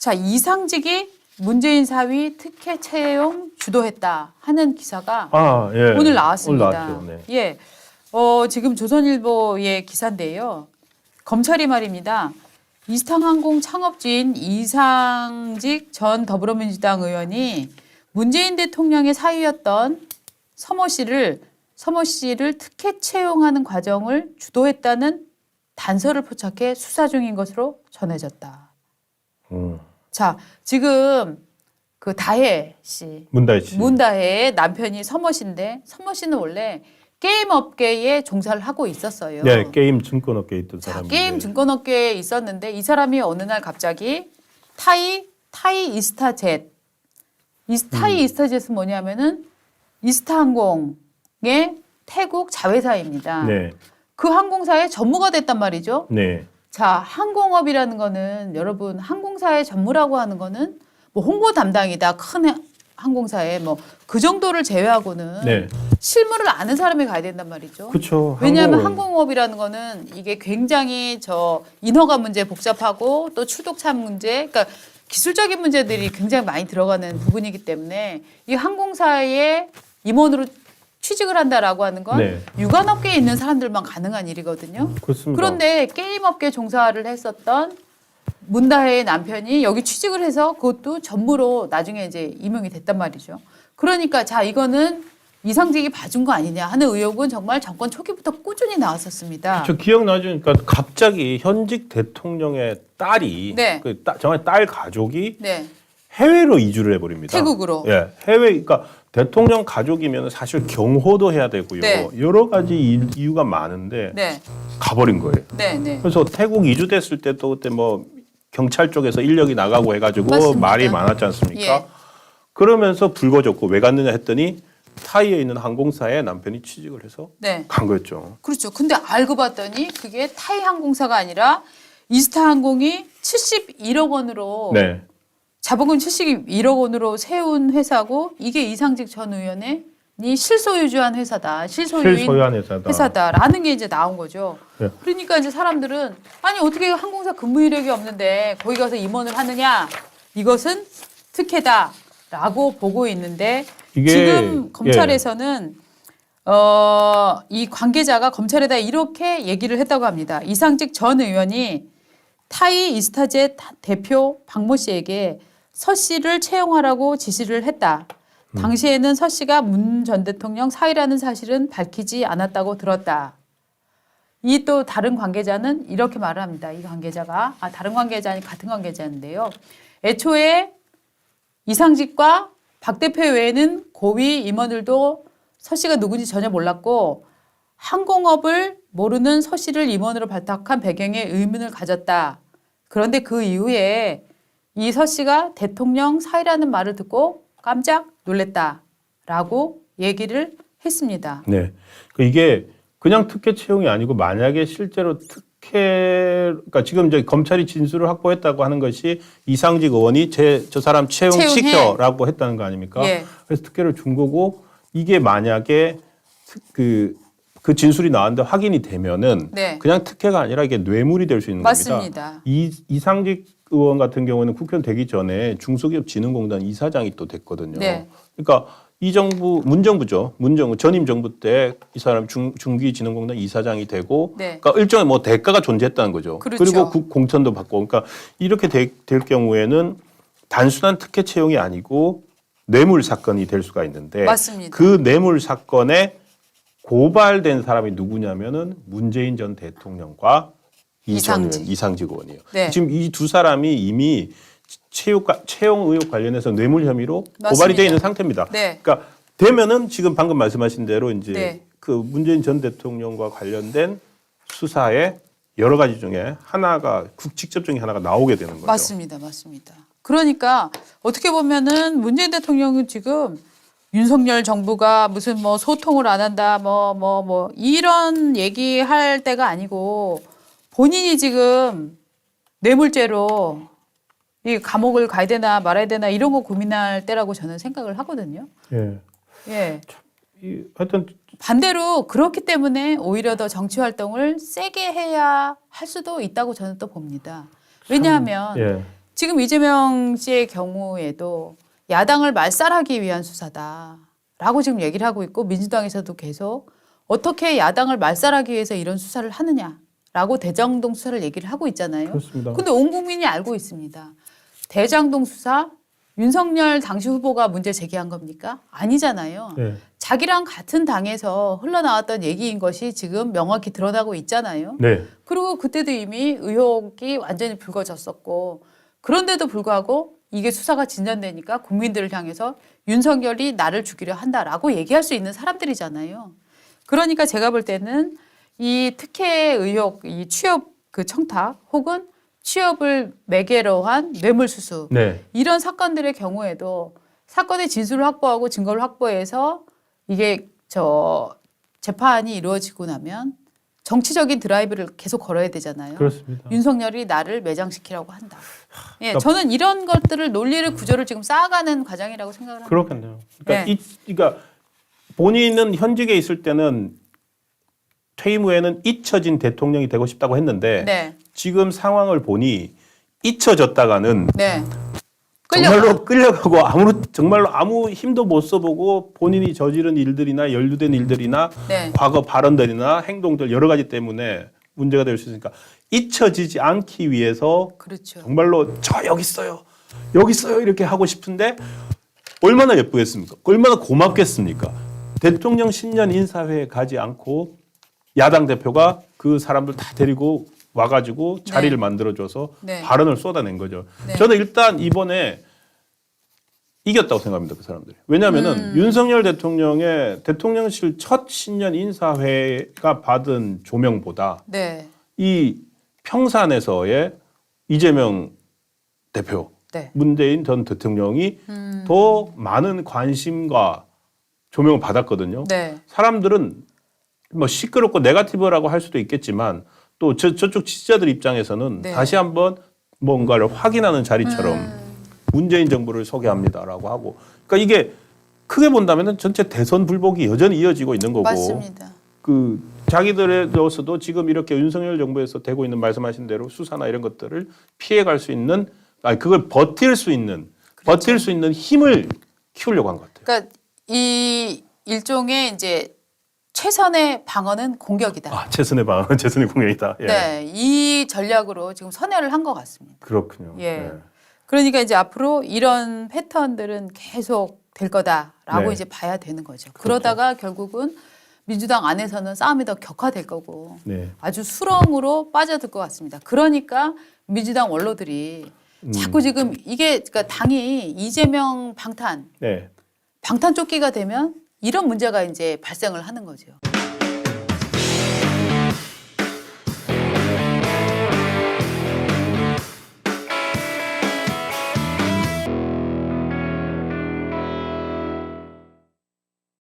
자, 이상직이 문재인 사위 특혜 채용 주도했다 하는 기사가 예. 오늘 나왔습니다. 오늘 나왔죠. 네. 예. 지금 조선일보의 기사인데요. 검찰이 말입니다. 이스타항공 창업주인 이상직 전 더불어민주당 의원이 문재인 대통령의 사위였던 서모 씨를 특혜 채용하는 과정을 주도했다는 단서를 포착해 수사 중인 것으로 전해졌다. 자, 지금 그 다혜 씨, 문다혜 씨. 문다혜의 남편이 서모 씨인데 서모 씨는 원래 게임 업계에 종사를 하고 있었어요. 네, 게임 증권업계에 있던 자, 사람인데. 게임 증권업계에 있었는데 이 사람이 어느 날 갑자기 타이 이스타젯, 타이 이스타젯은 뭐냐면은 이스타항공의 태국 자회사입니다. 네. 그 항공사의 전무가 됐단 말이죠. 네. 자, 항공업이라는 거는 여러분 항공사의 전무라고 하는 거는 뭐 홍보 담당이다 큰 항공사에 뭐 그 정도를 제외하고는 네. 실무를 아는 사람이 가야 된단 말이죠. 그렇죠. 왜냐하면 항공업이라는 거는 이게 굉장히 인허가 문제 복잡하고 또 추독차 문제, 그러니까 기술적인 문제들이 굉장히 많이 들어가는 부분이기 때문에 이 항공사의 임원으로 취직을 한다라고 하는 건 네. 유관업계에 있는 사람들만 가능한 일이거든요. 그렇습니다. 그런데 게임업계 종사를 했었던 문다혜의 남편이 여기 취직을 해서 그것도 전무로 나중에 이제 임용이 됐단 말이죠. 그러니까 자, 이거는 이상직이 봐준 거 아니냐 하는 의혹은 정말 정권 초기부터 꾸준히 나왔었습니다. 저 기억나죠? 그러니까 갑자기 현직 대통령의 딸이 네. 정말 딸 가족이 네. 해외로 이주를 해버립니다. 태국으로. 예, 그러니까 대통령 가족이면 사실 경호도 해야 되고요. 네. 여러 가지 이유가 많은데 네. 가버린 거예요. 네. 네. 그래서 태국 이주됐을 때도 그때 뭐 경찰 쪽에서 인력이 나가고 해가지고 맞습니다. 말이 많았지 않습니까? 예. 그러면서 불거졌고 왜 갔느냐 했더니 타이에 있는 항공사에 남편이 취직을 해서 네. 간 거였죠. 그렇죠. 근데 알고 봤더니 그게 타이 항공사가 아니라 이스타항공이 71억 원으로 네. 자본금 71억 원으로 세운 회사고 이게 이상직 전 의원의 실소유주한 회사다. 실소유인 실소유한 회사다. 회사다라는 게 이제 나온 거죠. 네. 그러니까 이제 사람들은 아니 어떻게 항공사 근무 이력이 없는데 거기 가서 임원을 하느냐? 이것은 특혜다라고 보고 있는데 이게 지금 검찰에서는 이 관계자가 검찰에다 이렇게 얘기를 했다고 합니다. 이상직 전 의원이 타이 이스타젯 대표 박모 씨에게 서 씨를 채용하라고 지시를 했다. 당시에는 서 씨가 문 전 대통령 사위라는 사실은 밝히지 않았다고 들었다. 이 또 다른 관계자는 이렇게 말을 합니다. 이 관계자가 다른 관계자 아니 같은 관계자인데요. 애초에 이상직과 박 대표 외에는 고위 임원들도 서 씨가 누군지 전혀 몰랐고 항공업을 모르는 서 씨를 임원으로 발탁한 배경에 의문을 가졌다. 그런데 그 이후에 이 서 씨가 대통령 사위라는 말을 듣고 깜짝 놀랬다라고 얘기를 했습니다. 네. 이게 그냥 특혜 채용이 아니고 만약에 실제로 그러니까 지금 이제 검찰이 진술을 확보했다고 하는 것이 이상직 의원이 저 사람 채용시켜라고 했다는 거 아닙니까? 예. 그래서 특혜를 준 거고 이게 만약에 그 진술이 나왔는데 확인이 되면은 네. 그냥 특혜가 아니라 이게 뇌물이 될 수 있는 맞습니다. 겁니다. 이상직 의원 같은 경우는 국회의원 되기 전에 중소기업진흥공단 이사장이 또 됐거든요. 네. 그러니까 이 정부 문정부죠. 전임 정부 때 이 사람 중기진흥공단 이사장이 되고 네. 그러니까 일종의 뭐 대가가 존재했다는 거죠. 그렇죠. 그리고 공천도 받고 그러니까 이렇게 될 경우에는 단순한 특혜 채용이 아니고 뇌물 사건이 될 수가 있는데 맞습니다. 그 뇌물 사건에 고발된 사람이 누구냐면은 문재인 전 대통령과 이상직 의원이에요. 네. 지금 이 두 사람이 이미 채용 의혹 관련해서 뇌물 혐의로 맞습니다. 고발이 되어 있는 상태입니다. 네. 그러니까 되면은 지금 방금 말씀하신 대로 이제 네. 그 문재인 전 대통령과 관련된 수사에 여러 가지 중에 직접 중에 하나가 나오게 되는 거죠. 맞습니다. 그러니까 어떻게 보면은 문재인 대통령은 지금 윤석열 정부가 무슨 뭐 소통을 안 한다, 뭐 이런 얘기할 때가 아니고 본인이 지금 뇌물죄로 이 감옥을 가야 되나 말아야 되나 이런 거 고민할 때라고 저는 생각을 하거든요. 예. 예. 하여튼 반대로 그렇기 때문에 오히려 더 정치 활동을 세게 해야 할 수도 있다고 저는 또 봅니다. 왜냐하면 예. 지금 이재명 씨의 경우에도 야당을 말살하기 위한 수사다라고 지금 얘기를 하고 있고 민주당에서도 계속 어떻게 야당을 말살하기 위해서 이런 수사를 하느냐라고 대장동 수사를 얘기를 하고 있잖아요. 그렇습니다. 근데 온 국민이 알고 있습니다. 대장동 수사 윤석열 당시 후보가 문제 제기한 겁니까? 아니잖아요. 네. 자기랑 같은 당에서 흘러나왔던 얘기인 것이 지금 명확히 드러나고 있잖아요. 네. 그리고 그때도 이미 의혹이 완전히 불거졌었고 그런데도 불구하고 이게 수사가 진전되니까 국민들을 향해서 윤석열이 나를 죽이려 한다라고 얘기할 수 있는 사람들이잖아요. 그러니까 제가 볼 때는 이 특혜 의혹, 이 취업 그 청탁 혹은 취업을 매개로 한 뇌물수수 네. 이런 사건들의 경우에도 사건의 진술을 확보하고 증거를 확보해서 이게 재판이 이루어지고 나면 정치적인 드라이브를 계속 걸어야 되잖아요. 그렇습니다. 윤석열이 나를 매장시키려고 한다. 예, 그러니까 저는 이런 것들을 논리를 구조를 지금 쌓아가는 과정이라고 생각을 합니다. 그렇겠네요. 그러니까, 네. 그러니까 본인은 현직에 있을 때는 퇴임 후에는 잊혀진 대통령이 되고 싶다고 했는데 네, 지금 상황을 보니 잊혀졌다가는 네. 정말로 끌려가고 정말로 아무 힘도 못 써보고 본인이 저지른 일들이나 연루된 일들이나 네. 과거 발언들이나 행동들 여러 가지 때문에 문제가 될 수 있으니까 잊혀지지 않기 위해서 그렇죠. 정말로 저 여기 있어요. 여기 있어요. 이렇게 하고 싶은데 얼마나 예쁘겠습니까? 얼마나 고맙겠습니까? 대통령 신년 인사회에 가지 않고 야당 대표가 그 사람들 다 데리고 와가지고 자리를 네. 만들어줘서 네. 발언을 쏟아낸 거죠. 네. 저는 일단 이번에 이겼다고 생각합니다. 그 사람들이. 왜냐하면은 윤석열 대통령의 대통령실 첫 신년 인사회가 받은 조명보다 네, 이 평산에서의 이재명 대표, 네. 문재인 전 대통령이 더 많은 관심과 조명을 받았거든요. 네. 사람들은 뭐 시끄럽고 네거티브라고 할 수도 있겠지만 또 저쪽 지지자들 입장에서는 네. 다시 한번 뭔가를 확인하는 자리처럼 문재인 정부를 소개합니다라고 하고 그러니까 이게 크게 본다면은 전체 대선 불복이 여전히 이어지고 있는 거고 맞습니다. 그 자기들에서도 지금 이렇게 윤석열 정부에서 되고 있는 말씀하신 대로 수사나 이런 것들을 피해갈 수 있는 아니 그걸 버틸 수 있는 버틸 수 있는 힘을 키우려고 한 것 같아요. 그러니까 이 일종의 이제 최선의 방어는 공격이다. 아, 최선의 방어는 최선의 공격이다. 예. 네, 이 전략으로 지금 선회를 한 것 같습니다. 그렇군요. 예. 그러니까 이제 앞으로 이런 패턴들은 계속 될 거다라고 네. 이제 봐야 되는 거죠. 그러다가 결국은 민주당 안에서는 싸움이 더 격화될 거고 네. 아주 수렁으로 빠져들 것 같습니다. 그러니까 민주당 원로들이 자꾸 지금 이게 그러니까 당이 이재명 네. 방탄 쫓기가 되면 이런 문제가 이제 발생을 하는 거죠.